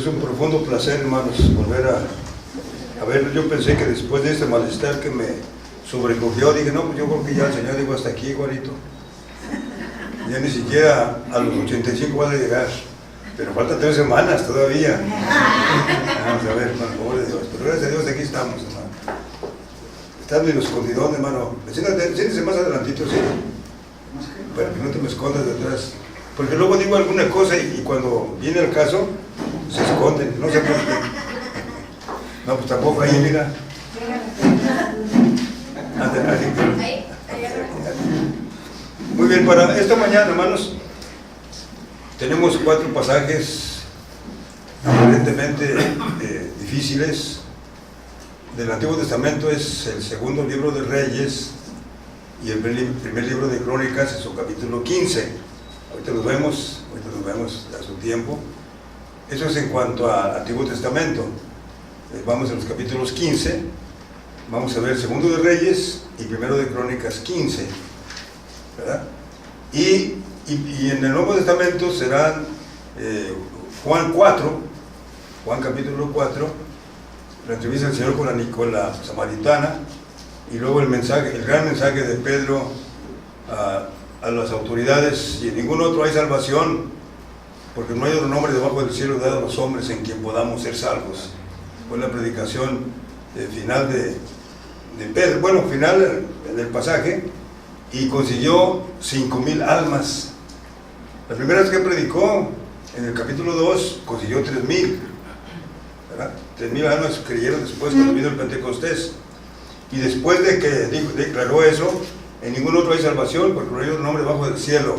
Es un profundo placer, hermanos, volver a ver. Yo pensé que después de este malestar que me sobrecogió, dije, no, pues yo creo que ya el Señor dijo hasta aquí, igualito. Ya ni siquiera a los 85 va a llegar, pero faltan 3 semanas todavía. Vamos a ver, hermano, por favor de Dios. Pero gracias a Dios aquí estamos, hermano. Estás medio escondidón, hermano. Siéntese más adelantito, sí. Para que no te me escondas detrás. Porque luego digo alguna cosa y cuando viene el caso, se esconden. No sé por qué. No, pues tampoco ahí, mira. Muy bien, para esta mañana, hermanos, tenemos 4 pasajes aparentemente difíciles. Del Antiguo Testamento es el segundo libro de Reyes y el primer libro de Crónicas en su capítulo 15. Ahorita los vemos a su tiempo. Eso es en cuanto al Antiguo Testamento. Vamos a los capítulos 15. Vamos a ver segundo de Reyes y primero de Crónicas 15, ¿verdad? Y en el Nuevo Testamento serán Juan capítulo 4, la entrevista del Señor con la samaritana, y luego el gran mensaje de Pedro a las autoridades: y en ningún otro hay salvación, porque no hay otro nombre debajo del cielo dado a los hombres en quien podamos ser salvos. Fue la predicación final de Pedro, bueno, final del pasaje, y consiguió 5,000 almas. La primera vez que predicó, en el capítulo 2, consiguió 3,000, ¿verdad? 3,000 almas creyeron después cuando vino el Pentecostés. Y después de que declaró eso, en ningún otro hay salvación, porque no hay otro nombre bajo del cielo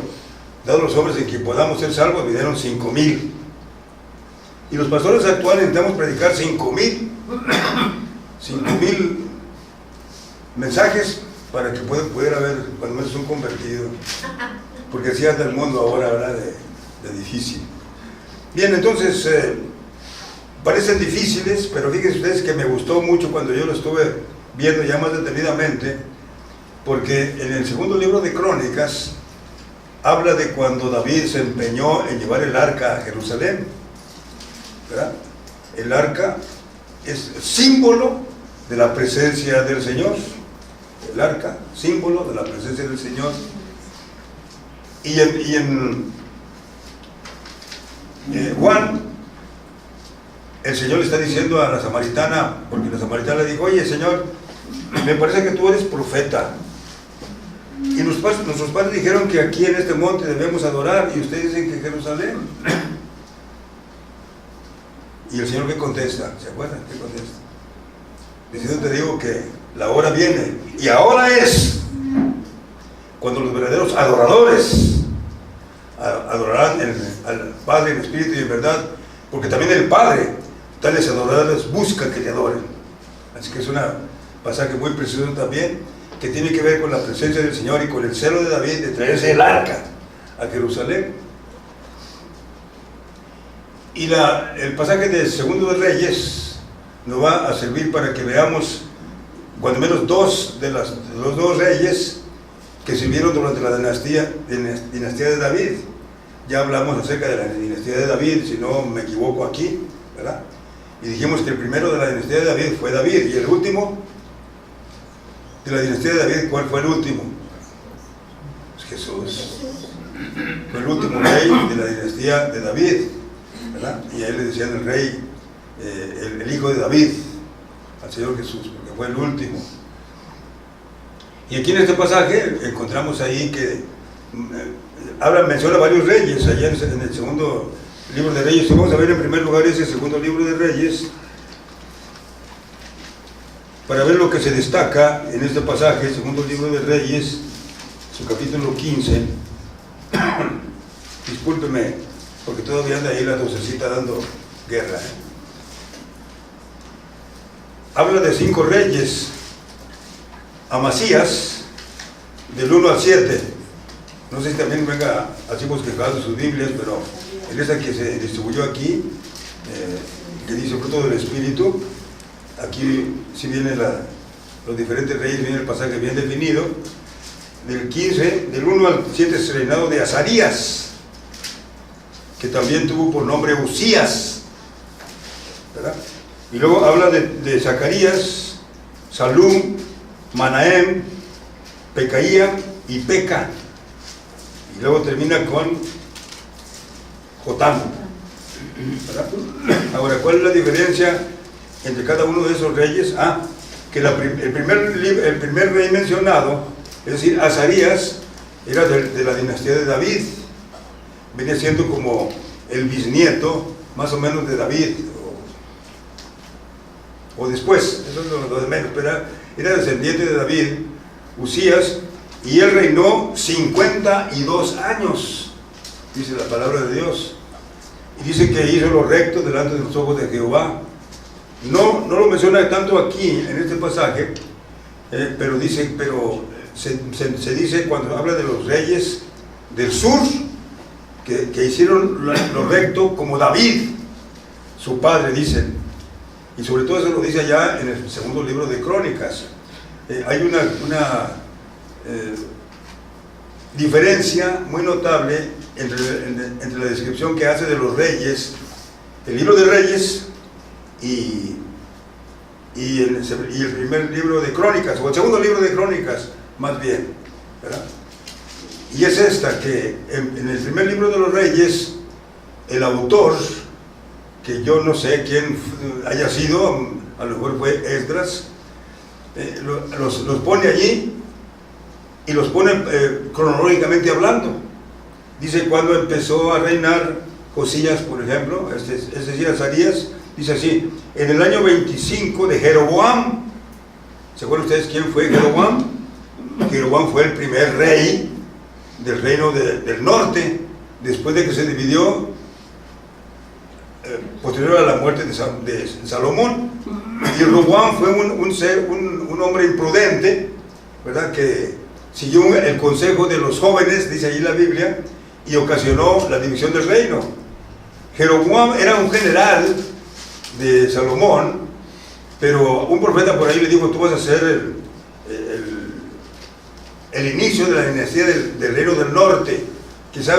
dado a los hombres en quien podamos ser salvos. Vinieron 5,000. Y los pastores actuales intentamos predicar 5,000 mensajes para que pudiera haber cuando menos un convertido, porque así anda el mundo ahora, ¿verdad? De difícil. Bien, entonces parecen difíciles, pero fíjense ustedes que me gustó mucho cuando yo lo estuve viendo ya más detenidamente, porque en el segundo libro de Crónicas habla de cuando David se empeñó en llevar el arca a Jerusalén, ¿verdad? El arca es símbolo de la presencia del Señor. El arca, símbolo de la presencia del Señor. Y en Juan, el Señor le está diciendo a la samaritana, porque la samaritana le dijo: oye, Señor, me parece que tú eres profeta, y nuestros padres dijeron que aquí en este monte debemos adorar, y ustedes dicen que en Jerusalén. Y el Señor, ¿qué contesta? ¿Se acuerdan? ¿Qué contesta? Diciendo: te digo que la hora viene, y ahora es, cuando los verdaderos adoradores adorarán al Padre en espíritu y en verdad, porque también el Padre tales adoradores busca que le adoren. Así que es un pasaje muy precioso también, que tiene que ver con la presencia del Señor y con el celo de David de traerse el arca a Jerusalén. Y el pasaje de segundo de Reyes nos va a servir para que veamos cuando menos 2 de los 2 reyes que sirvieron durante la dinastía de David. Ya hablamos acerca de la dinastía de David, si no me equivoco aquí, ¿verdad? Y dijimos que el primero de la dinastía de David fue David, y el último de la dinastía de David, ¿cuál fue el último? Es Jesús. Fue el último rey de la dinastía de David, ¿verdad? Y a él le decían el rey, el hijo de David, al Señor Jesús, porque fue el último. Y aquí en este pasaje encontramos ahí que menciona varios reyes, allá en el segundo libro de Reyes. Vamos a ver en primer lugar ese segundo libro de Reyes, para ver lo que se destaca en este pasaje, segundo libro de Reyes, su capítulo 15. Discúlpeme, porque todavía anda ahí la docecita dando guerra. Habla de 5 reyes: Amasías, del 1 al 7. No sé si también venga así bosquejado sus Biblias, pero en esa que se distribuyó aquí, que dice fruto del Espíritu, aquí sí vienen los diferentes reyes, viene el pasaje bien definido. Del 15, del 1 al 7 es el reinado de Azarías, que también tuvo por nombre Usías. ¿verdad? Y luego habla de Zacarías, Salum, Manahem, Pecaía y Peca. Y luego termina con Jotam, ¿verdad? Ahora, ¿cuál es la diferencia entre cada uno de esos reyes? Que el primer rey mencionado, es decir, Azarías, era de la dinastía de David. Venía siendo como el bisnieto, más o menos, de David, o después, eso es lo de menos, pero era descendiente de David, Usías, y él reinó 52 años, dice la palabra de Dios, y dice que hizo lo recto delante de los ojos de Jehová. No lo menciona tanto aquí, en este pasaje, pero se dice cuando habla de los reyes del sur, que hicieron lo recto como David, su padre, dicen. Y sobre todo eso lo dice allá en el segundo libro de Crónicas. Hay una diferencia muy notable entre la descripción que hace de los reyes, el libro de Reyes y el primer libro de Crónicas, o el segundo libro de Crónicas, más bien, ¿verdad? Y es esta, que en el primer libro de los Reyes, el autor, que yo no sé quién haya sido, a lo mejor fue Esdras, los pone allí y los pone cronológicamente hablando. Dice cuando empezó a reinar Josías, por ejemplo, es decir, Azarías, dice así: en el año 25 de Jeroboam. ¿Se acuerdan ustedes quién fue Jeroboam? Jeroboam fue el primer rey del reino del norte, después de que se dividió, posterior a la muerte de Salomón. Y Roboam fue un hombre imprudente, ¿verdad?, que siguió el consejo de los jóvenes, dice allí la Biblia, y ocasionó la división del reino. Jeroboam era un general de Salomón, pero un profeta por ahí le dijo: tú vas a ser el inicio de la dinastía del reino del norte. Quizá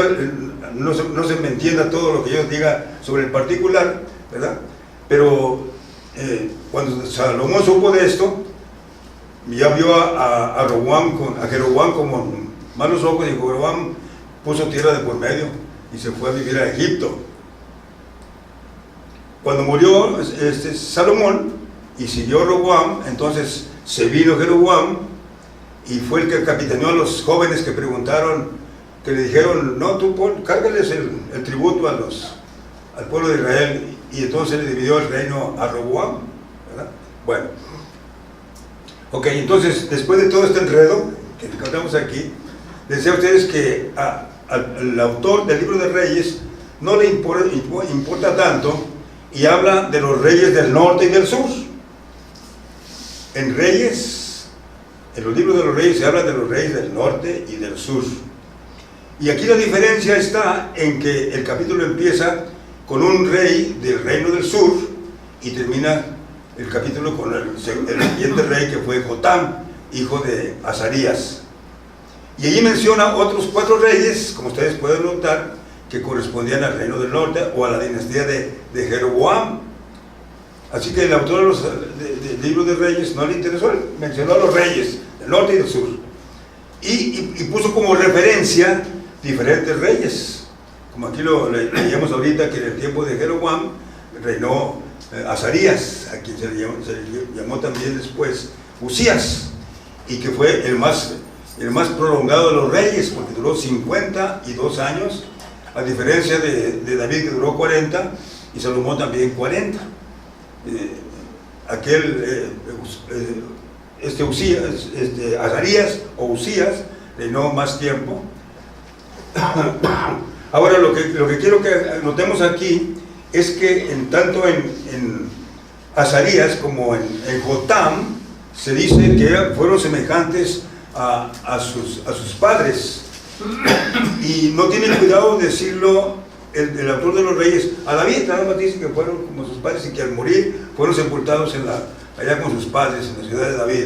no se me entienda todo lo que yo diga sobre el particular, ¿verdad? Pero cuando Salomón supo de esto, ya vio a Jeroboam con malos ojos, y Jeroboam puso tierra de por medio y se fue a vivir a Egipto. Cuando murió Salomón y siguió Roboam, entonces se vino Jeroboam y fue el que capitaneó a los jóvenes que preguntaron, que le dijeron: no, tú cárgales el tributo al pueblo de Israel. Y entonces le dividió el reino a Roboam, ¿verdad? Bueno, ok, entonces después de todo este enredo que encontramos aquí, les decía a ustedes que al autor del libro de Reyes no le importa tanto, y habla de los reyes del norte y del sur. En los libros de los reyes se habla de los reyes del norte y del sur. Y aquí la diferencia está en que el capítulo empieza con un rey del reino del sur y termina el capítulo con el siguiente rey, que fue Jotam, hijo de Azarías. Y allí menciona otros 4 reyes, como ustedes pueden notar, que correspondían al reino del norte o a la dinastía de Jeroboam. Así que el autor del libro de Reyes no le interesó, mencionó a los reyes del norte y del sur, y puso como referencia diferentes reyes, como aquí lo leíamos ahorita, que en el tiempo de Jeroboam reinó Azarías, a quien se le llamó también después Usías, y que fue el más prolongado de los reyes, porque duró 52 años, a diferencia de David, que duró 40, y Salomón también 40. Azarías o Usías reinó más tiempo. Ahora lo que quiero que notemos aquí es que tanto en Azarías como en Jotam se dice que fueron semejantes a sus padres, y no tiene cuidado de decirlo el autor de los Reyes a David. Nada más dice que fueron como sus padres, y que al morir fueron sepultados allá con sus padres en la ciudad de David,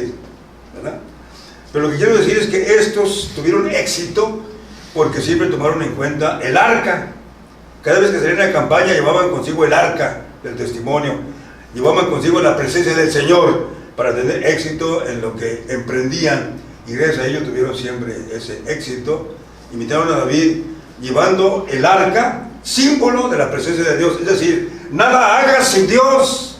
¿verdad? Pero lo que quiero decir es que estos tuvieron éxito porque siempre tomaron en cuenta el arca. Cada vez que salían a campaña llevaban consigo el arca del testimonio. llevaban consigo la presencia del Señor para tener éxito en lo que emprendían, y gracias a ello tuvieron siempre ese éxito. Imitaron a David llevando el arca, símbolo de la presencia de Dios, es decir, nada hagas sin Dios.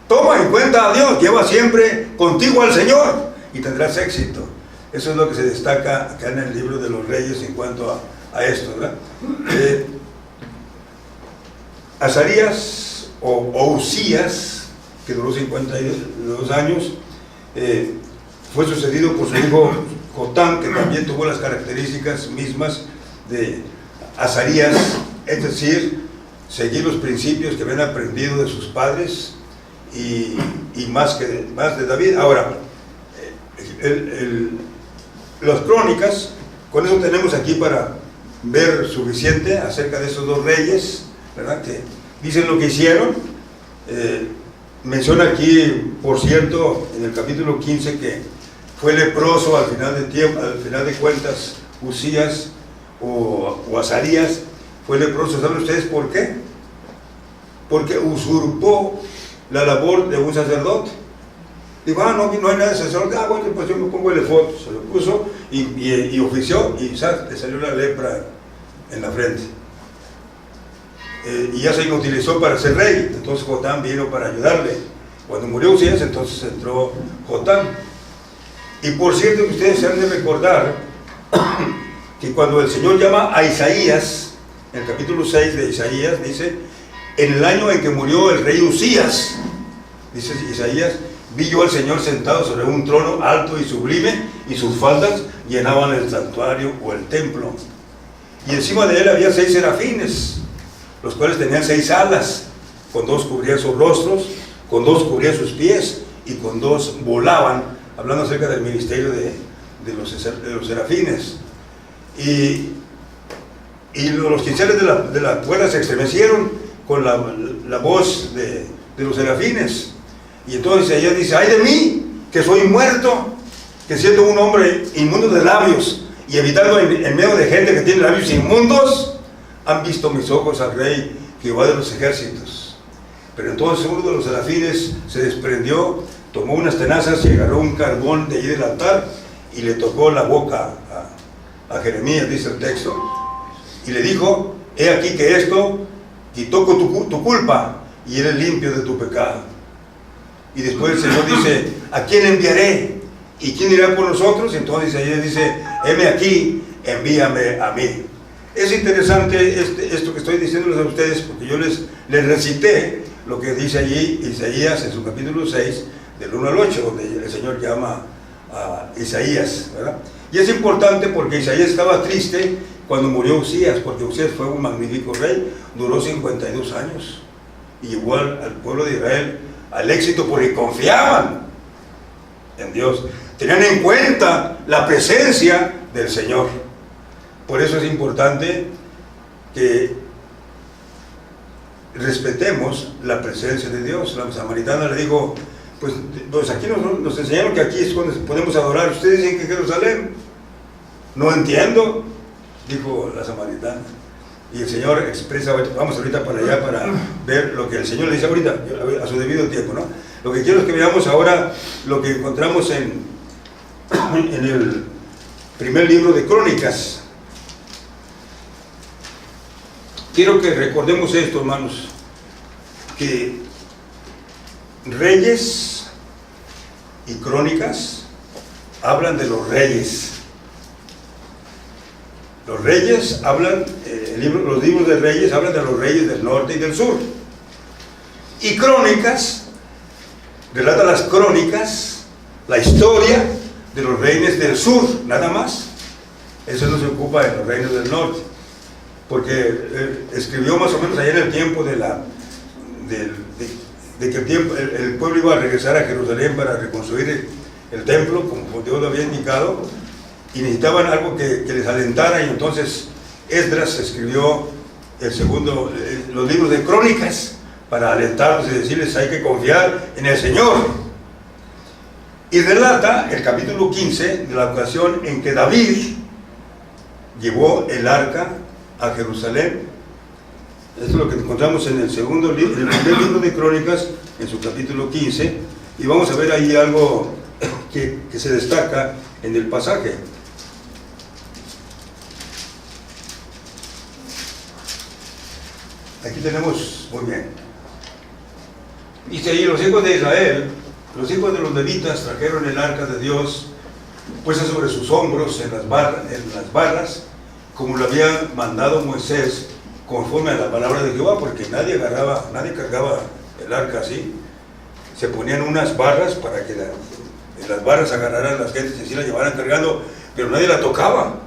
Toma en cuenta a Dios, lleva siempre contigo al Señor y tendrás éxito. Eso es lo que se destaca acá en el libro de los Reyes en cuanto a esto, ¿verdad? Azarías o Usías, que duró 52 años, fue sucedido por su hijo Jotam, que también tuvo las características mismas de Azarías, es decir, seguir los principios que habían aprendido de sus padres y más de David. Ahora, las crónicas, con eso tenemos aquí para ver suficiente acerca de esos dos reyes, ¿verdad? Que dicen lo que hicieron. Menciona aquí, por cierto, en el capítulo 15, que fue leproso al final de cuentas, Usías o Azarías fue leproso. ¿Saben ustedes por qué? Porque usurpó la labor de un sacerdote. Dijo, no hay nada de sacerdote. Bueno, pues yo me pongo el efod. Se lo puso y ofició, y le salió la lepra en la frente. Y ya se inutilizó para ser rey. Entonces Jotam vino para ayudarle. Cuando murió Usías, entonces entró Jotam. Y por cierto, que ustedes se han de recordar que cuando el Señor llama a Isaías, en el capítulo 6 de Isaías, dice, en el año en que murió el rey Usías, dice Isaías, vi yo al Señor sentado sobre un trono alto y sublime, y sus faldas llenaban el santuario o el templo. Y encima de él había 6 serafines, los cuales tenían 6 alas, con 2 cubrían sus rostros, con 2 cubrían sus pies, y con 2 volaban, hablando acerca del ministerio de los serafines. Y los quinceles de la cuerda se estremecieron con la voz de los serafines. Y entonces ella dice, ay de mí, que soy muerto, que siendo un hombre inmundo de labios y habitando en medio de gente que tiene labios inmundos, han visto mis ojos al rey Jehová de los ejércitos. Pero entonces uno de los serafines se desprendió, tomó unas tenazas y agarró un carbón de allí del altar y le tocó la boca a Jeremías, dice el texto, y le dijo, he aquí que esto quitó tu culpa y eres limpio de tu pecado. Y después el Señor dice, ¿a quién enviaré? ¿Y quién irá por nosotros? Entonces ella dice, heme aquí, envíame a mí. Es interesante esto que estoy diciéndoles a ustedes, porque yo les recité lo que dice allí Isaías en su capítulo 6, del 1 al 8, donde el Señor llama a Isaías, ¿verdad? Y es importante porque Isaías estaba triste cuando murió Usías, porque Usías fue un magnífico rey, duró 52 años, y llevó al pueblo de Israel al éxito porque confiaban en Dios, tenían en cuenta la presencia del Señor. Por eso es importante que respetemos la presencia de Dios. La samaritana le dijo, pues aquí nos enseñaron que aquí es donde podemos adorar, ustedes dicen que Jerusalén. No entiendo, dijo la samaritana. Y el Señor expresa, vamos ahorita para allá para ver lo que el Señor le dice ahorita, a su debido tiempo, ¿no? Lo que quiero es que veamos ahora lo que encontramos en el primer libro de Crónicas. Quiero que recordemos esto, hermanos, que Reyes y Crónicas hablan de los reyes. Los reyes hablan, los libros de Reyes hablan de los reyes del norte y del sur. Y Crónicas relata las crónicas, la historia de los reyes del sur, nada más. Eso no se ocupa de los reinos del norte, porque escribió más o menos allá en el tiempo de que el pueblo iba a regresar a Jerusalén para reconstruir el templo, como Dios lo había indicado, y necesitaban algo que les alentara, y entonces Esdras escribió los libros de Crónicas para alentarlos y decirles hay que confiar en el Señor. Y relata el capítulo 15 de la ocasión en que David llevó el arca a Jerusalén, Esto es lo que encontramos en el primer libro de Crónicas, en su capítulo 15, y vamos a ver ahí algo que se destaca en el pasaje. Aquí tenemos, muy bien, dice ahí: los hijos de Israel, los hijos de los levitas trajeron el arca de Dios puesta sobre sus hombros en las barras, como lo había mandado Moisés, conforme a la palabra de Jehová, porque nadie cargaba el arca así. Se ponían unas barras para que las barras agarraran las gentes y así la llevaran cargando, pero nadie la tocaba,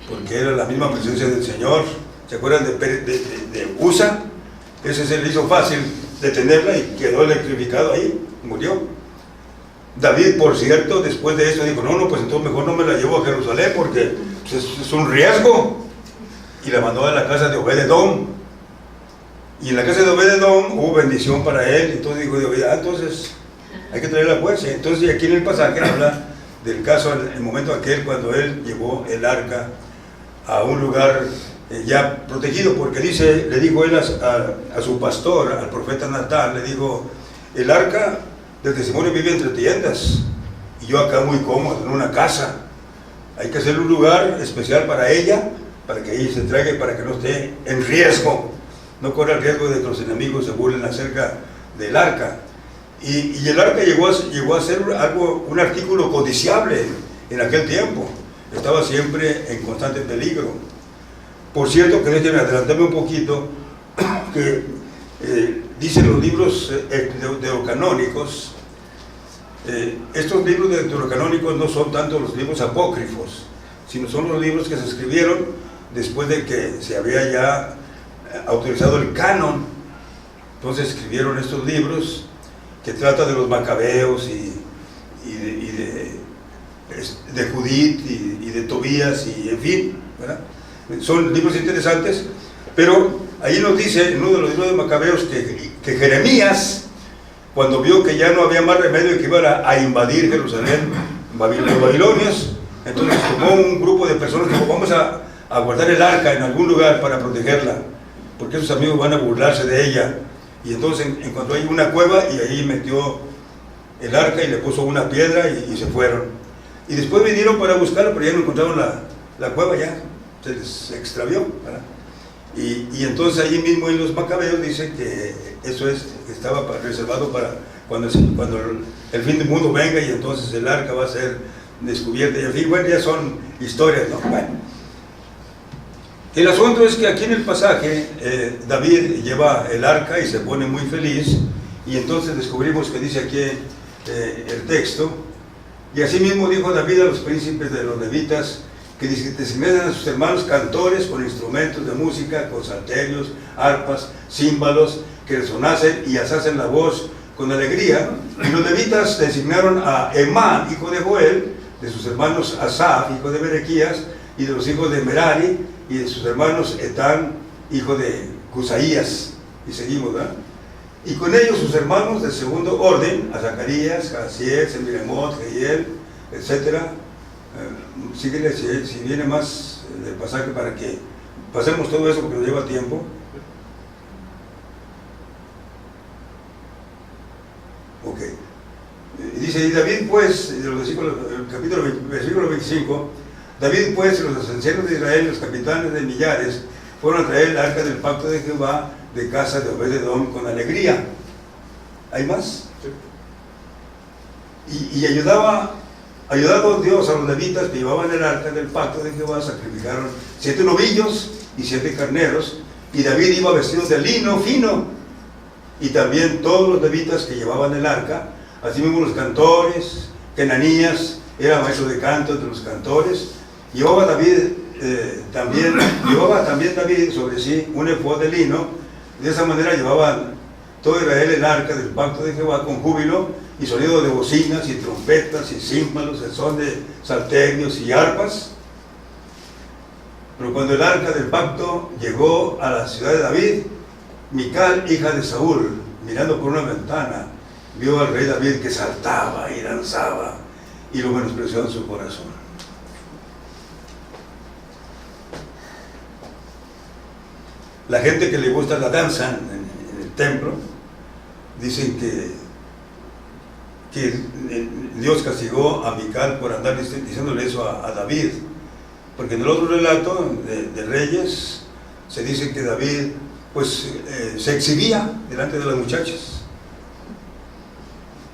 porque era la misma presencia del Señor. ¿Se acuerdan de Usa? Ese se le hizo fácil detenerla y quedó electrificado ahí, murió. David, por cierto, después de eso dijo: no, pues entonces mejor no me la llevo a Jerusalén porque pues, es un riesgo. Y la mandó a la casa de Obed-Edom. Y en la casa de Obed-Edom hubo bendición para él. Entonces dijo David: entonces hay que traerla pues. Entonces aquí en el pasaje habla del caso, el momento aquel cuando él llevó el arca a un lugar ya protegido, porque le dijo él a su pastor, al profeta Natán, le dijo: el arca del testimonio vive entre tiendas, y yo acá muy cómodo, en una casa. Hay que hacer un lugar especial para ella, para que ella se traiga y para que no esté en riesgo, no corra el riesgo de que los enemigos se burlen acerca del arca. Y el arca llegó a ser un artículo codiciable en aquel tiempo, estaba siempre en constante peligro. Por cierto, que déjenme adelantarme un poquito, que dicen los libros deuterocanónicos, estos libros deuterocanónicos no son tanto los libros apócrifos, sino son los libros que se escribieron después de que se había ya autorizado el canon. Entonces escribieron estos libros que tratan de los macabeos y de Judith y de Tobías y en fin, ¿verdad? Son libros interesantes, pero ahí nos dice en uno de los libros de Macabeos que Jeremías, cuando vio que ya no había más remedio y que iban a invadir Jerusalén los babilonios, entonces tomó un grupo de personas que dijo: vamos a guardar el arca en algún lugar para protegerla, porque esos amigos van a burlarse de ella. Y entonces encontró ahí una cueva y ahí metió el arca y le puso una piedra y se fueron. Y después vinieron para buscarla, pero ya no encontraron la cueva, ya se les extravió, ¿verdad? Y entonces allí mismo en los Macabeos dice que eso estaba reservado para cuando el fin del mundo venga, y entonces el arca va a ser descubierta, y en fin, bueno, ya son historias, ¿no? Bueno, el asunto es que aquí en el pasaje David lleva el arca y se pone muy feliz, y entonces descubrimos que dice aquí el texto: y así mismo dijo David a los príncipes de los levitas, que designaran a sus hermanos cantores con instrumentos de música, con salterios, arpas, címbalos, que resonasen y alzasen la voz con alegría. Y los levitas designaron a Emán, hijo de Joel, de sus hermanos Asaf, hijo de Berequías, y de los hijos de Merari, y de sus hermanos Etán, hijo de Cusaías. Y seguimos, ¿verdad? Y con ellos sus hermanos de segundo orden, a Zacarías, Jaasiel, Semiremot, Jehiel, etcétera. Síguele si viene más del pasaje para que pasemos todo eso, porque nos lleva tiempo. Ok. Dice: y David pues, de los versículo 25, David pues, los ancianos de Israel, los capitanes de millares, fueron a traer el arca del pacto de Jehová de casa de Obed-Edom con alegría. ¿Hay más? Sí. Y ayudado Dios a los levitas que llevaban el arca del pacto de Jehová, sacrificaron 7 novillos y 7 carneros, y David iba vestido de lino fino, y también todos los levitas que llevaban el arca, así mismo los cantores. Kenanías era maestro de canto entre los cantores. Llevaba también David sobre sí un efod de lino. De esa manera llevaban todo Israel el arca del pacto de Jehová con júbilo y sonido de bocinas y trompetas y címbalos, el son de salterios y arpas. Pero cuando el arca del pacto llegó a la ciudad de David, Mical, hija de Saúl, mirando por una ventana, vio al rey David que saltaba y danzaba, y lo menospreció en su corazón. la gente que le gusta la danza en el templo, dicen que Dios castigó a Mical por andar diciéndole eso a David, porque en el otro relato de Reyes se dice que David pues se exhibía delante de las muchachas,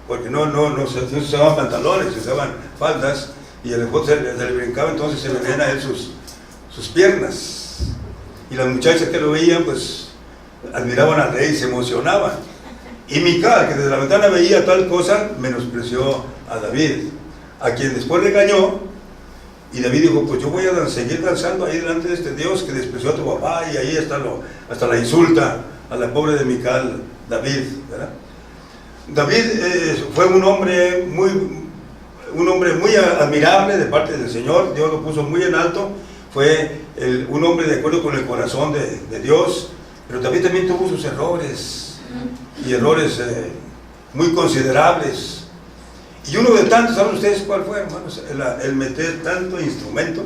porque no se usaban pantalones, se usaban faldas, y el esposo se le brincaba, entonces se le veían a él sus piernas, y las muchachas que lo veían pues admiraban al rey y se emocionaban. Y Mical, que desde la ventana veía tal cosa, menospreció a David, a quien después regañó, y David dijo, pues yo voy a seguir danzando ahí delante de este Dios que despreció a tu papá, y ahí hasta la insulta a la pobre de Mical, David, ¿verdad? David fue un hombre muy admirable de parte del Señor. Dios lo puso muy en alto, fue un hombre de acuerdo con el corazón de Dios, pero David también tuvo sus errores, y errores muy considerables, y uno de tantos. ¿Saben ustedes cuál fue, hermanos? El meter tanto instrumento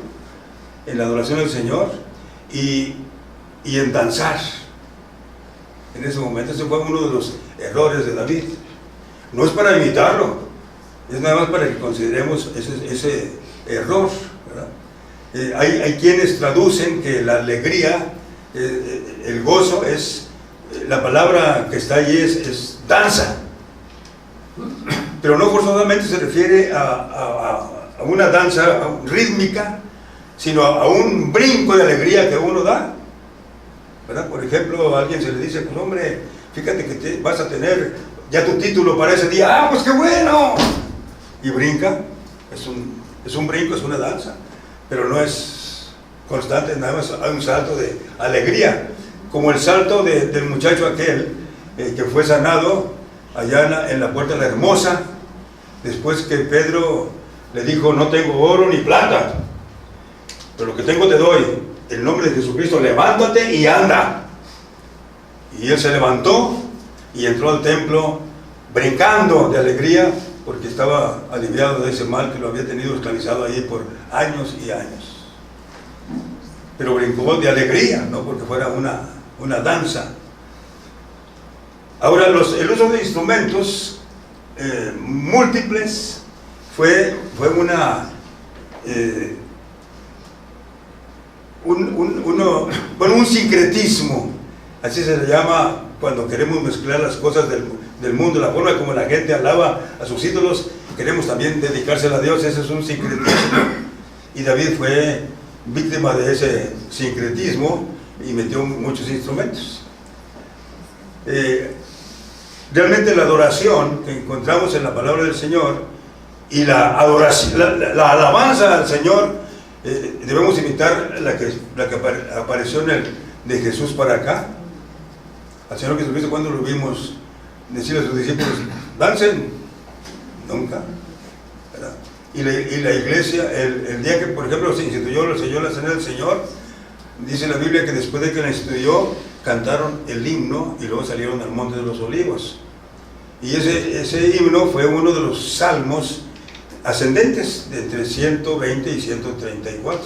en la adoración del Señor y en danzar en ese momento. Ese fue uno de los errores de David. No es para imitarlo, es nada más para que consideremos ese error, ¿verdad? Hay quienes traducen que la alegría, el gozo, la palabra que está allí es danza, pero no forzosamente se refiere a una danza rítmica, sino a un brinco de alegría que uno da, ¿verdad? Por ejemplo, a alguien se le dice, pues hombre, fíjate que vas a tener ya tu título para ese día. ¡Ah, pues qué bueno! Y brinca. Es un brinco, es una danza, pero no es constante, nada más hay un salto de alegría, como el salto del muchacho aquel que fue sanado allá en la puerta de la Hermosa, después que Pedro le dijo, no tengo oro ni plata, pero lo que tengo te doy, en el nombre de Jesucristo, levántate y anda. Y él se levantó y entró al templo brincando de alegría, porque estaba aliviado de ese mal que lo había tenido esclavizado ahí por años y años. Pero brincó de alegría, no porque fuera una danza. Ahora, el uso de instrumentos múltiples fue un sincretismo, así se le llama cuando queremos mezclar las cosas del mundo, la forma como la gente alaba a sus ídolos, queremos también dedicársela a Dios. Ese es un sincretismo, y David fue víctima de ese sincretismo y metió muchos instrumentos. Realmente la adoración que encontramos en la palabra del Señor y la adoración, la alabanza al Señor, debemos imitar la que apareció de Jesús para acá. Al Señor Jesucristo, cuando lo vimos decirle a sus discípulos, dancen, nunca, ¿verdad? Y la iglesia, el día que, por ejemplo, se instituyó la cena del Señor, dice la Biblia que después de que la instituyó, cantaron el himno y luego salieron al Monte de los Olivos. Y ese himno fue uno de los salmos ascendentes de entre 120 y 134.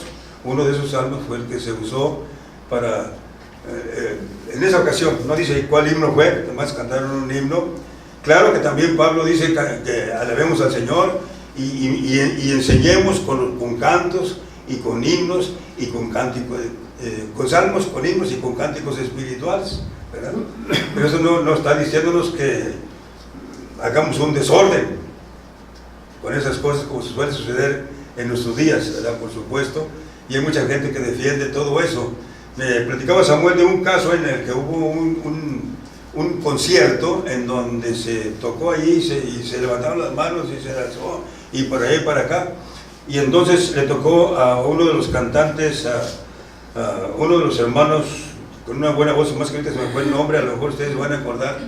Uno de esos salmos fue el que se usó para, en esa ocasión. No dice cuál himno fue, además cantaron un himno. Claro que también Pablo dice que alabemos al Señor y enseñemos con cantos y con himnos y con cánticos, con salmos, con himnos y con cánticos espirituales, ¿verdad? Pero eso no está diciéndonos que hagamos un desorden con esas cosas, como suele suceder en nuestros días, ¿verdad? Por supuesto, y hay mucha gente que defiende todo eso. Me platicaba Samuel de un caso en el que hubo un concierto en donde se tocó allí y se levantaron las manos y se alzó y por ahí para acá, y entonces le tocó a uno de los cantantes, a uno de los hermanos con una buena voz, más que ahorita se me fue el nombre, a lo mejor ustedes se van a acordar,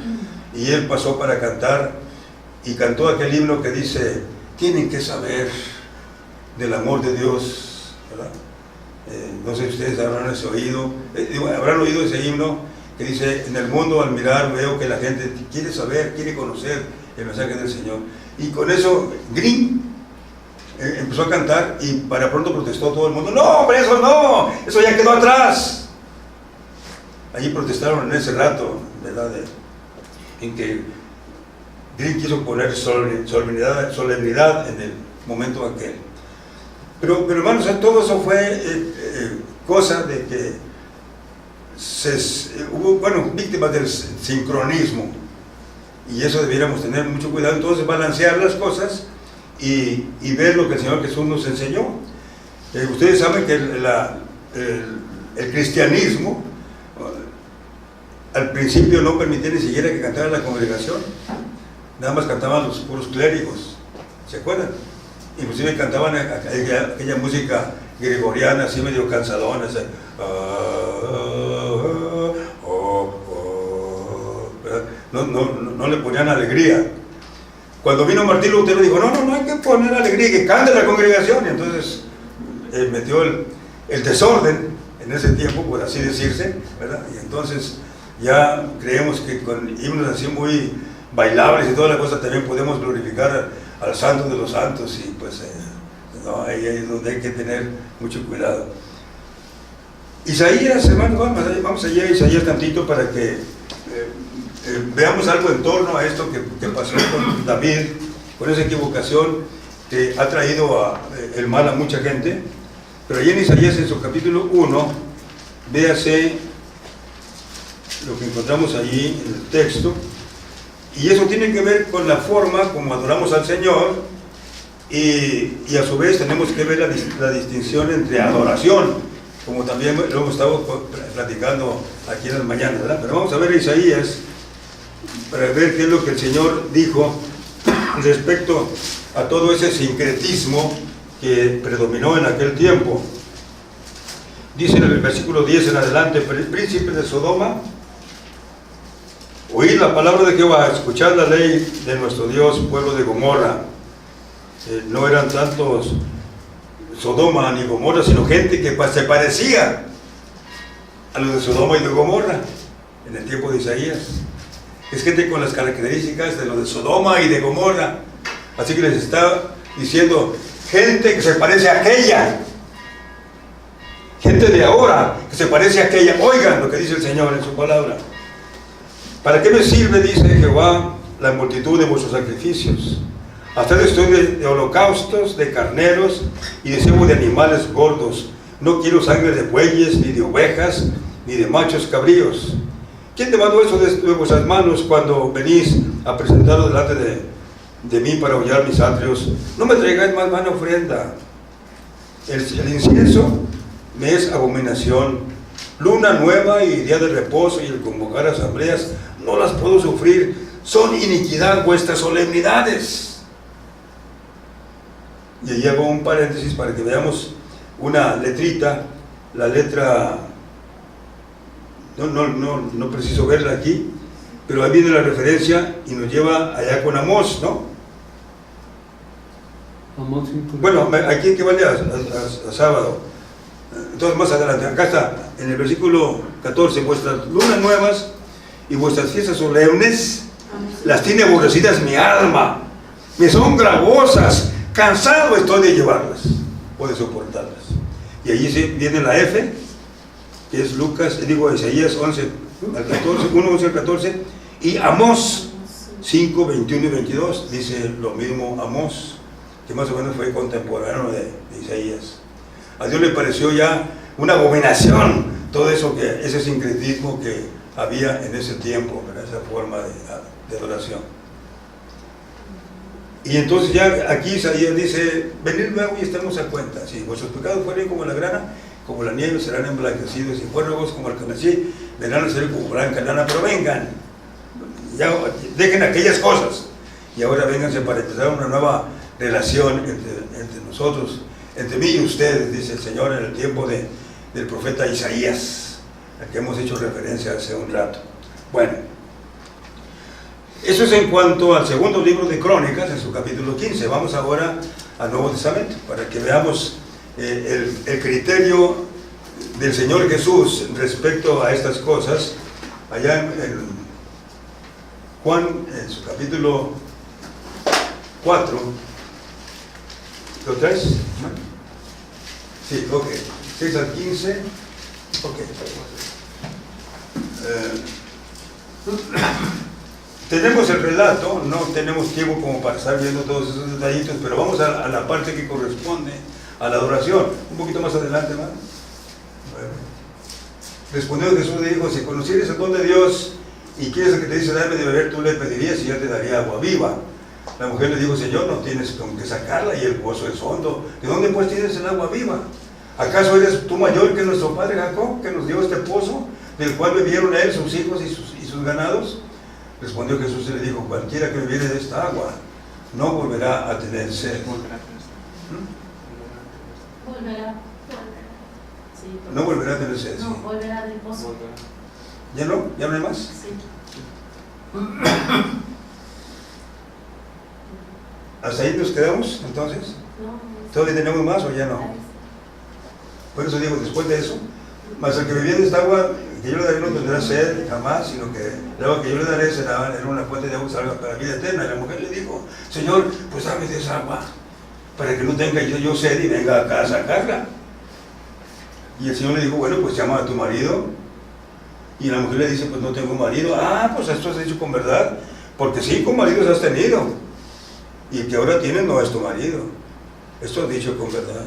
y él pasó para cantar y cantó aquel himno que dice, tienen que saber del amor de Dios, ¿verdad? No sé si ustedes habrán oído ese himno que dice, en el mundo al mirar veo que la gente quiere saber, quiere conocer el mensaje del Señor. Y con eso, Green empezó a cantar y para pronto protestó todo el mundo, no, hombre, eso no, eso ya quedó atrás. allí protestaron en ese rato, ¿verdad? En que Green quiso poner solemnidad en el momento aquel. Pero hermanos, todo eso fue cosa de que hubo, bueno, víctimas del sincronismo, y eso debiéramos tener mucho cuidado. Entonces, balancear las cosas y ver lo que el Señor Jesús nos enseñó. Ustedes saben que el cristianismo al principio no permitía ni siquiera que cantara la congregación, nada más cantaban los puros clérigos, ¿se acuerdan? Inclusive cantaban aquella música gregoriana así medio cansadona, no le ponían alegría. Cuando vino Martín Lutero dijo, no hay que poner alegría, que cante la congregación, y entonces metió el desorden en ese tiempo, por así decirse, ¿verdad? Y entonces ya creemos que con himnos así muy bailables y toda la cosa también podemos glorificar al Santo de los Santos, y pues no, ahí es donde hay que tener mucho cuidado. Isaías, hermanos, vamos allá a Isaías tantito para que veamos algo en torno a esto que pasó con David, con esa equivocación que ha traído el mal a mucha gente. Pero allí en Isaías, en su capítulo 1, véase lo que encontramos allí en el texto, y eso tiene que ver con la forma como adoramos al Señor, y a su vez tenemos que ver la distinción entre adoración, como también lo hemos estado platicando aquí en las mañanas, ¿verdad? Pero vamos a ver Isaías para ver qué es lo que el Señor dijo respecto a todo ese sincretismo que predominó en aquel tiempo. Dice en el versículo 10 en adelante: príncipes de Sodoma, oíd la palabra de Jehová, escuchad la ley de nuestro Dios, pueblo de Gomorra. No eran tantos Sodoma ni Gomorra, sino gente que se parecía a los de Sodoma y de Gomorra en el tiempo de Isaías. Es gente con las características de los de Sodoma y de Gomorra. Así que les está diciendo, gente que se parece a aquella, gente de ahora que se parece a aquella. Oigan lo que dice el Señor en su palabra. ¿Para qué me sirve, dice Jehová, la multitud de vuestros sacrificios? Haced estoy de holocaustos, de carneros y de cebo de animales gordos. No quiero sangre de bueyes, ni de ovejas, ni de machos cabríos. ¿Quién te mandó eso de vuestras manos cuando venís a presentaros delante de mí para hollar mis atrios? No me traigáis más vana ofrenda. El incienso me es abominación. Luna nueva y día de reposo y el convocar asambleas no las puedo sufrir. Son iniquidad vuestras solemnidades. Y allí hago un paréntesis para que veamos una letrita, la letra, no preciso verla aquí, pero ahí viene la referencia y nos lleva allá con Amós, ¿no? Amós 5. Bueno, aquí que vale a sábado. Entonces más adelante, acá está, en el versículo 14, vuestras lunas nuevas y vuestras fiestas solemnes las tiene aborrecidas mi alma, me son gravosas, cansado estoy de llevarlas o de soportarlas. Y allí viene la F, que es Isaías 11 al 14, 1, 11 al 14, y Amós 5, 21 y 22, dice lo mismo Amós, que más o menos fue contemporáneo de Isaías. A Dios le pareció ya una abominación todo eso, ese sincretismo que había en ese tiempo, ¿verdad? Esa forma de adoración. Y entonces ya aquí Isaías dice, venid luego y estemos a cuenta. Si vuestros pecados fueren como la grana, como la nieve, serán emblanquecidos, y fuéramos como el carmesí, vendrán a ser como blanca lana. Pero vengan, ya dejen aquellas cosas, y ahora vénganse para empezar una nueva relación entre nosotros, entre mí y ustedes, dice el Señor, en el tiempo del profeta Isaías, al que hemos hecho referencia hace un rato. Bueno, eso es en cuanto al segundo libro de Crónicas, en su capítulo 15. Vamos ahora al Nuevo Testamento, para que veamos el criterio del Señor Jesús respecto a estas cosas. Allá en Juan, en su capítulo 4, ¿lo traes? Sí, ok. 6 al 15, ok. Tenemos el relato, no tenemos tiempo como para estar viendo todos esos detallitos, pero vamos a la parte que corresponde a la adoración. Un poquito más adelante, hermano. Respondió Jesús y dijo: si conocieres el don de Dios y quieres el que te dice dame de beber, tú le pedirías y yo te daría agua viva. La mujer le dijo: Señor, no tienes con qué sacarla y el pozo es hondo. ¿De dónde pues tienes el agua viva? ¿Acaso eres tú mayor que nuestro padre Jacob, que nos dio este pozo, del cual bebieron él, sus hijos y sus ganados? Respondió Jesús y le dijo: cualquiera que bebiere de esta agua no volverá a tener sed. Volverá. Sí, No volverá a tener sed. no, Sí. volverá del pozo. ¿Ya no? ¿Ya no hay más? Sí. ¿Hasta ahí nos quedamos entonces? No, ¿Todavía tenemos más o ya no? Por eso digo, después de eso, mas el que bebiera de esta agua que yo le daré no tendrá sed jamás, sino que el agua que yo le daré será en una fuente de agua salga para la vida eterna. Y la mujer le dijo: Señor, pues dame de esa agua, para que no tenga yo sed y venga acá a sacarla. Y el Señor le dijo: bueno, pues llama a tu marido. Y la mujer le dice: pues no tengo marido. Ah, pues esto has dicho con verdad, porque 5 maridos has tenido, y el que ahora tienes no es tu marido. Esto has dicho con verdad.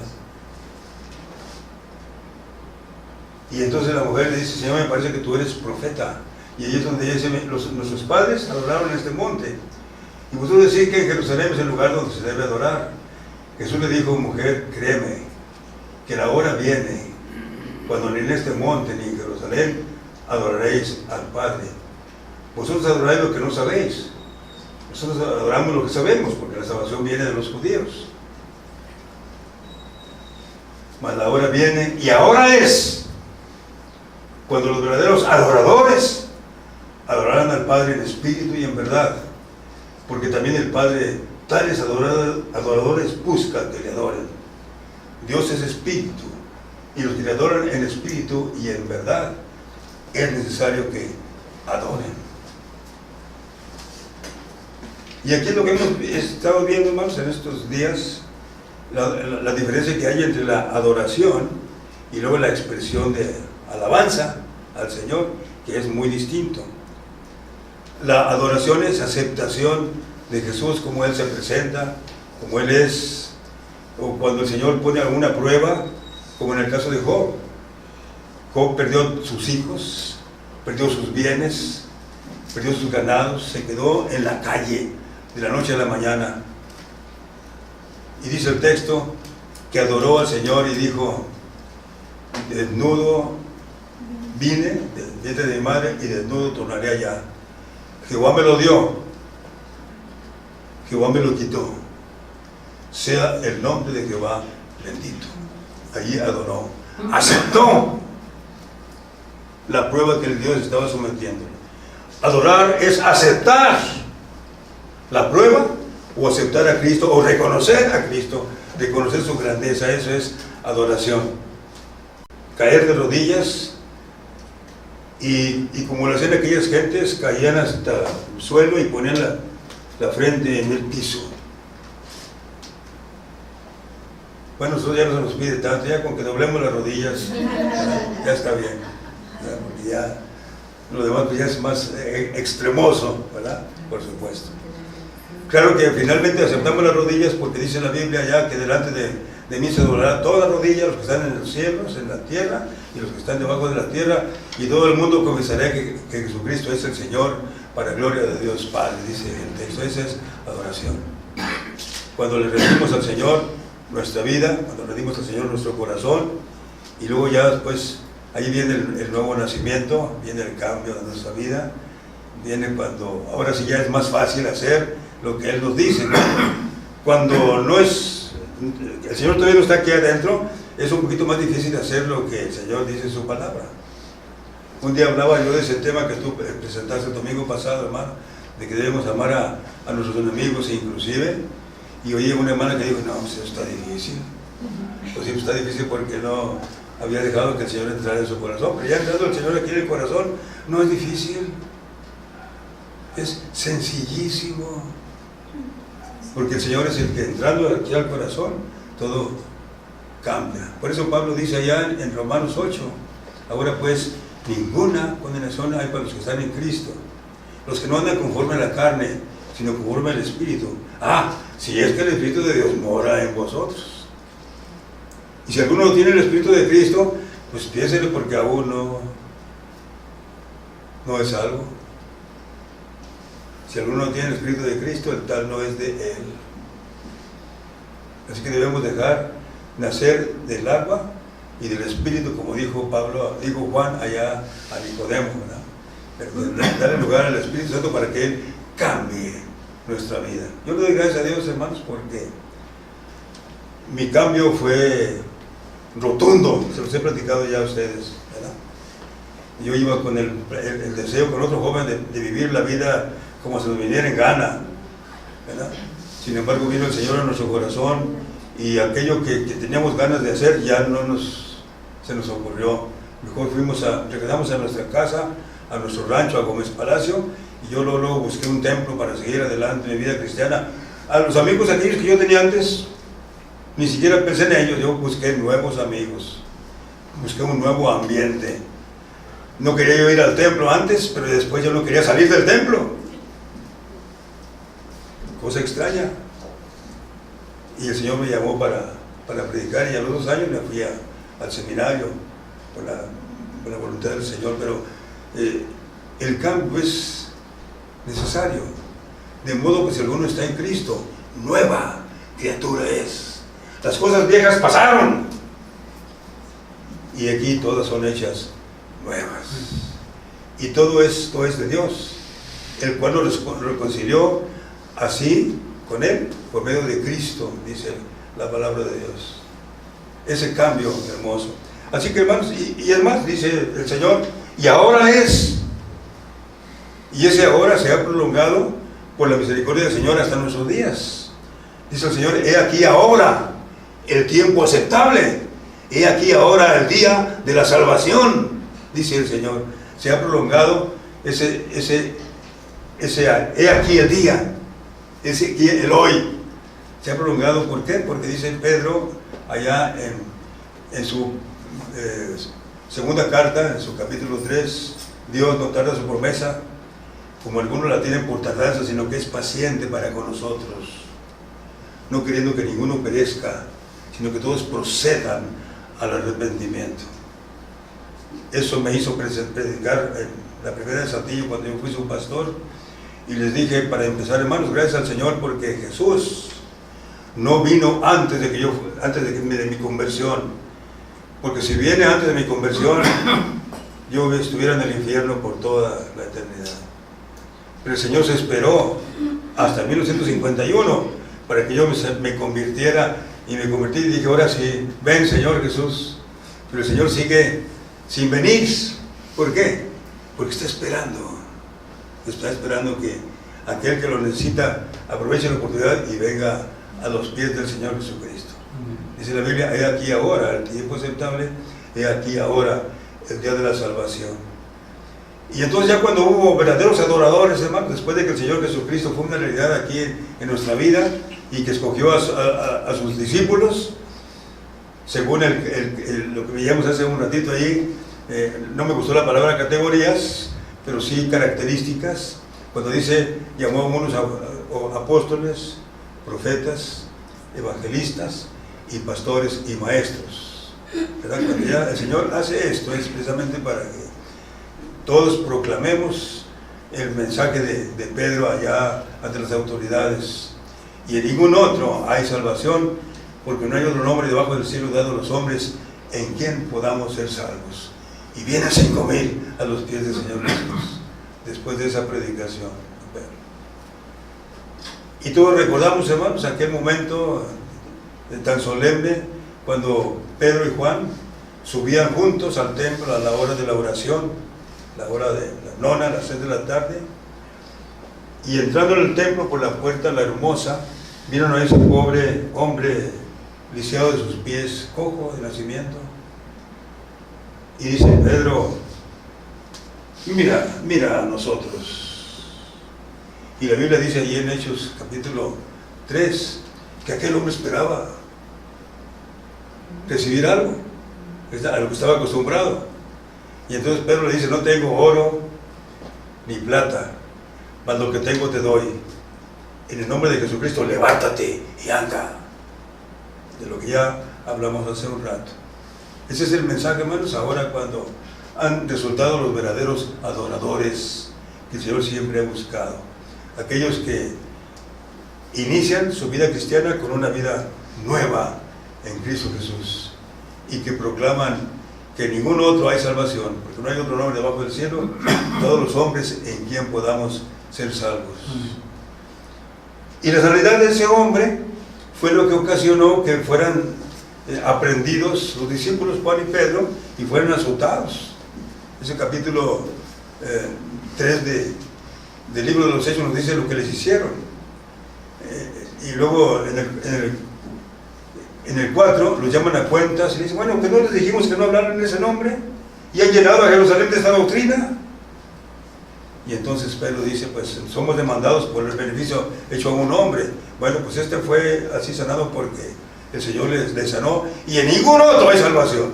Y entonces la mujer le dice: Señor, me parece que tú eres profeta. Y ahí es donde ella dice: nuestros padres adoraron en este monte, y vosotros decís que en Jerusalén es el lugar donde se debe adorar. Jesús le dijo: mujer, créeme, que la hora viene, cuando ni en este monte ni en Jerusalén adoraréis al Padre. Vosotros adoráis lo que no sabéis. Nosotros adoramos lo que sabemos, porque la salvación viene de los judíos. Mas la hora viene, y ahora es, cuando los verdaderos adoradores adorarán al Padre en espíritu y en verdad, porque también el Padre tales adoradores busca que le adoren. Dios es espíritu, y los que le adoran en espíritu y en verdad es necesario que adoren. Y aquí es lo que hemos estado viendo, hermanos, en estos días, la diferencia que hay entre la adoración y luego la expresión de alabanza al Señor, que es muy distinto. La adoración es aceptación de Jesús como Él se presenta, como Él es, o cuando el Señor pone alguna prueba, como en el caso de Job. Job perdió sus hijos, perdió sus bienes, perdió sus ganados, se quedó en la calle de la noche a la mañana. Y dice el texto que adoró al Señor y dijo: desnudo vine del vientre de mi madre y desnudo tornaré allá. Jehová me lo dio, Jehová me lo quitó. Sea el nombre de Jehová bendito. Allí adoró, aceptó la prueba que el Dios estaba sometiendo. Adorar es aceptar la prueba, o aceptar a Cristo, o reconocer a Cristo, reconocer su grandeza. Eso es adoración. Caer de rodillas, y como lo hacían aquellas gentes, caían hasta el suelo y ponían la frente en el piso. Bueno, nosotros ya no se nos pide tanto, ya con que doblemos las rodillas ya está bien, ¿verdad? Porque ya lo demás pues ya es más extremoso, ¿verdad? Por supuesto. Claro que finalmente aceptamos las rodillas, porque dice la Biblia ya que delante de mí se doblará toda rodilla, los que están en los cielos, en la tierra, y los que están debajo de la tierra, y todo el mundo confesará que Jesucristo es el Señor, para gloria de Dios Padre, dice el texto. Esa es adoración. Cuando le rendimos al Señor nuestra vida, cuando le rendimos al Señor nuestro corazón, y luego ya después, ahí viene el nuevo nacimiento, viene el cambio de nuestra vida, viene cuando, ahora sí ya es más fácil hacer lo que Él nos dice, ¿no? Cuando no es, el Señor todavía no está aquí adentro, es un poquito más difícil hacer lo que el Señor dice en su palabra. Un día hablaba yo de ese tema que tú presentaste el domingo pasado, hermano, de que debemos amar a nuestros enemigos inclusive, y oí una hermana que dijo: no, pues eso está difícil. Pues sí, está difícil porque no había dejado que el Señor entrara en su corazón, pero ya entrando el Señor aquí en el corazón, no es difícil, es sencillísimo, porque el Señor es el que, entrando aquí al corazón, todo cambia. Por eso Pablo dice allá en Romanos 8: ahora pues ninguna condenación hay para los que están en Cristo, los que no andan conforme a la carne, sino conforme al Espíritu. Si es que el Espíritu de Dios mora en vosotros. Y si alguno no tiene el Espíritu de Cristo, pues piénsele, porque aún no es salvo. Si alguno no tiene el Espíritu de Cristo, el tal no es de Él. Así que debemos dejar nacer del agua y del Espíritu, como dijo Juan allá a Nicodemo, ¿verdad? Pero darle lugar al Espíritu Santo para que Él cambie nuestra vida. Yo le doy gracias a Dios, hermanos, porque mi cambio fue rotundo. Se los he platicado ya a ustedes, ¿verdad? Yo iba con el deseo, con otro joven, de vivir la vida como se nos viniera en gana, ¿verdad? Sin embargo, vino el Señor a nuestro corazón, y aquello que teníamos ganas de hacer ya se nos ocurrió. Mejor regresamos a nuestra casa, a nuestro rancho, a Gómez Palacio, y yo luego busqué un templo para seguir adelante en mi vida cristiana. A los amigos aquellos que yo tenía antes, ni siquiera pensé en ellos. Yo busqué nuevos amigos, busqué un nuevo ambiente. No quería yo ir al templo antes, pero después yo no quería salir del templo. Cosa extraña. Y el Señor me llamó para predicar, y a los 2 años me fui al seminario por la voluntad del Señor. Pero el cambio es necesario, de modo que si alguno está en Cristo, nueva criatura es. Las cosas viejas pasaron, y aquí todas son hechas nuevas. Y todo esto es de Dios, el cual nos reconcilió así con Él, por medio de Cristo, dice la palabra de Dios. Ese cambio hermoso. Así que, hermanos, y es más, dice el Señor, y ahora es. Y ese ahora se ha prolongado por la misericordia del Señor hasta nuestros días. Dice el Señor, he aquí ahora el tiempo aceptable, he aquí ahora el día de la salvación, dice el Señor. Se ha prolongado he aquí el día, ese aquí el hoy. Se ha prolongado, ¿por qué? Porque dice Pedro allá en su segunda carta, en su capítulo 3, Dios no tarda su promesa, como algunos la tienen por tardanza, sino que es paciente para con nosotros, no queriendo que ninguno perezca, sino que todos procedan al arrepentimiento. Eso me hizo predicar en la primera de Saltillo, cuando yo fui su pastor, y les dije, para empezar, hermanos, gracias al Señor, porque Jesús no vino antes de mi conversión, porque si viene antes de mi conversión, yo estuviera en el infierno por toda la eternidad. Pero el Señor se esperó hasta 1951 para que yo me convirtiera, y me convertí, y dije, ahora sí, ven Señor Jesús. Pero el Señor sigue sin venir. ¿Por qué? Porque está esperando que aquel que lo necesita aproveche la oportunidad y venga a los pies del Señor Jesucristo. Dice la Biblia, he aquí ahora el tiempo aceptable, he aquí ahora el día de la salvación. Y entonces, ya cuando hubo verdaderos adoradores, hermanos, después de que el Señor Jesucristo fue una realidad aquí en nuestra vida, y que escogió a sus discípulos, según lo que veíamos hace un ratito ahí, no me gustó la palabra categorías, pero sí características, cuando dice, llamó a unos apóstoles, profetas, evangelistas, y pastores y maestros, ¿verdad? Cuando ya el Señor hace esto, es precisamente para que todos proclamemos el mensaje de Pedro allá ante las autoridades. Y en ningún otro hay salvación, porque no hay otro nombre debajo del cielo dado a los hombres en quien podamos ser salvos. Y viene a 5,000 a los pies del Señor Jesús, después de esa predicación. Y todos recordamos, hermanos, aquel momento tan solemne, cuando Pedro y Juan subían juntos al templo a la hora de la oración, la hora de la nona, a las 6 de la tarde, y entrando en el templo por la puerta la hermosa, vieron a ese pobre hombre lisiado de sus pies, cojo de nacimiento, y dice Pedro, mira a nosotros. Y la Biblia dice allí en Hechos capítulo 3 que aquel hombre esperaba recibir algo, a lo que estaba acostumbrado. Y entonces Pedro le dice, no tengo oro ni plata, mas lo que tengo te doy. En el nombre de Jesucristo, levántate y anda. De lo que ya hablamos hace un rato. Ese es el mensaje, hermanos, ahora cuando han resultado los verdaderos adoradores que el Señor siempre ha buscado. Aquellos que inician su vida cristiana con una vida nueva en Cristo Jesús y que proclaman que en ningún otro hay salvación, porque no hay otro nombre debajo del cielo, todos los hombres en quien podamos ser salvos. Y la sanidad de ese hombre fue lo que ocasionó que fueran aprendidos los discípulos Juan y Pedro y fueran azotados. Ese capítulo 3 del libro de los Hechos nos dice lo que les hicieron. Y luego en el 4 los llaman a cuentas y le dicen, bueno, que no les dijimos que no hablaran en ese nombre y han llenado a Jerusalén de esta doctrina. Y entonces Pedro dice, pues somos demandados por el beneficio hecho a un hombre. Bueno, pues este fue así sanado porque el Señor les sanó y en ningún otro hay salvación.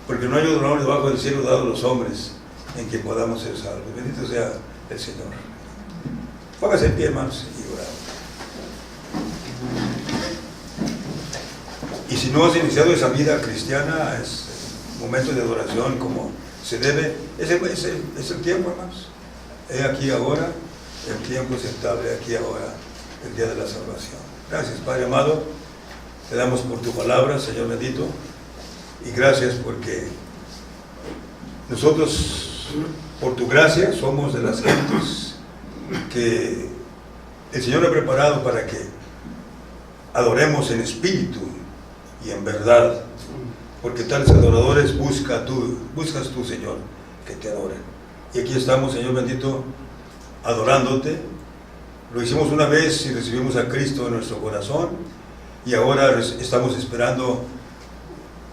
Porque no hay otro nombre debajo del cielo dado a los hombres en que podamos ser salvos. Bendito sea el Señor. Póngase en pie, hermanos, y oramos. Y si no has iniciado esa vida cristiana, es momento de adoración como se debe. Es el tiempo, hermanos. He aquí ahora, el tiempo es estable, aquí ahora, el día de la salvación. Gracias, Padre amado. Te damos por tu palabra, Señor bendito. Y gracias porque nosotros, por tu gracia, somos de las gentes que el Señor ha preparado para que adoremos en espíritu y en verdad, porque tales adoradores buscas tú, Señor, que te adoren. Y aquí estamos, Señor bendito, adorándote. Lo hicimos una vez y recibimos a Cristo en nuestro corazón, y ahora estamos esperando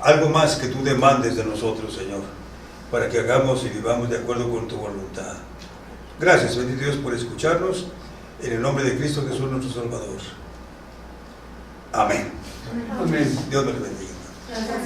algo más que tú demandes de nosotros, Señor, para que hagamos y vivamos de acuerdo con tu voluntad. Gracias, bendito Dios, por escucharnos, en el nombre de Cristo Jesús, nuestro Salvador. Amén. Amén. Dios me lo bendiga. Gracias.